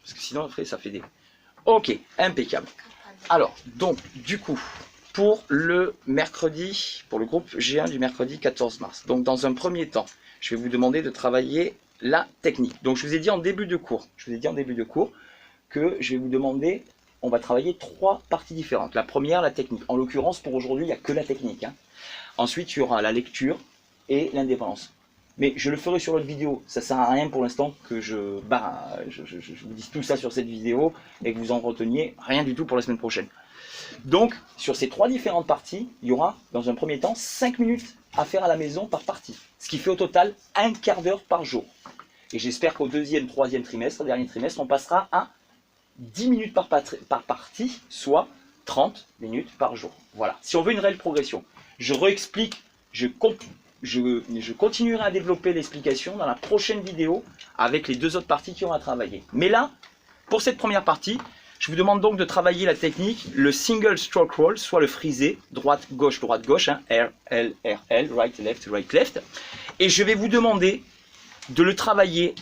parce que sinon après ça fait des... Ok, impeccable. Alors, donc, du coup, pour le mercredi, pour le groupe G1 du mercredi 14 mars, donc dans un premier temps, je vais vous demander de travailler la technique. Donc je vous ai dit en début de cours, que je vais vous demander, on va travailler 3 parties différentes. La première, la technique. En l'occurrence, pour aujourd'hui, il n'y a que la technique, hein. Ensuite, il y aura la lecture et l'indépendance. Mais je le ferai sur l'autre vidéo. Ça ne sert à rien pour l'instant que je vous dise tout ça sur cette vidéo et que vous en reteniez rien du tout pour la semaine prochaine. Donc, sur ces 3 différentes parties, il y aura, dans un premier temps, 5 minutes à faire à la maison par partie. Ce qui fait au total un quart d'heure par jour. Et j'espère qu'au deuxième, troisième trimestre, dernier trimestre, on passera à 10 minutes par partie, soit 30 minutes par jour. Voilà, si on veut une réelle progression. Je réexplique, je continuerai à développer l'explication dans la prochaine vidéo avec les 2 autres parties qui ont à travailler. Mais là, pour cette première partie, je vous demande donc de travailler la technique, le single stroke roll, soit le frisé, droite-gauche, hein, R, L, R, L, right, left. Et je vais vous demander de le travailler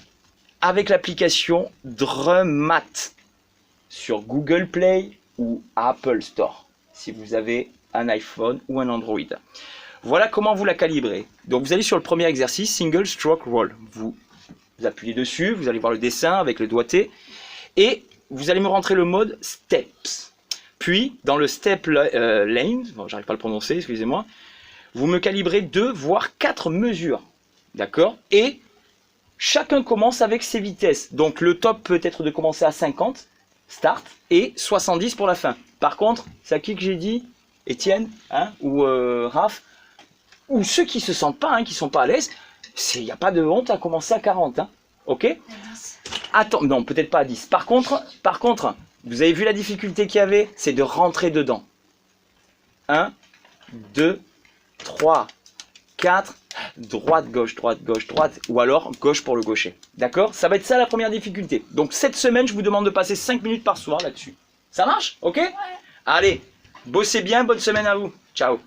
avec l'application Drummat sur Google Play ou Apple Store, si vous avez un iPhone ou un Android. Voilà comment vous la calibrez. Donc vous allez sur le premier exercice, Single Stroke Roll. Vous appuyez dessus, vous allez voir le dessin avec le doigté, et vous allez me rentrer le mode Steps. Puis, dans le Step Lane, bon, j'arrive pas à le prononcer, excusez-moi, vous me calibrez 2 voire 4 mesures. D'accord? Et chacun commence avec ses vitesses. Donc le top peut être de commencer à 50, start, et 70 pour la fin. Par contre, c'est à qui que j'ai dit, Étienne, hein, ou Raph, ou ceux qui se sentent pas, hein, qui sont pas à l'aise, il n'y a pas de honte à commencer à 40. Hein, ok? Attends, non, peut-être pas à 10. Par contre, vous avez vu la difficulté qu'il y avait? C'est de rentrer dedans. 1, 2, 3, 4, droite, gauche, droite, ou alors gauche pour le gaucher. D'accord? Ça va être ça la première difficulté. Donc cette semaine, je vous demande de passer 5 minutes par soir là-dessus. Ça marche? Ok? Ouais. Allez, bossez bien, bonne semaine à vous. Ciao.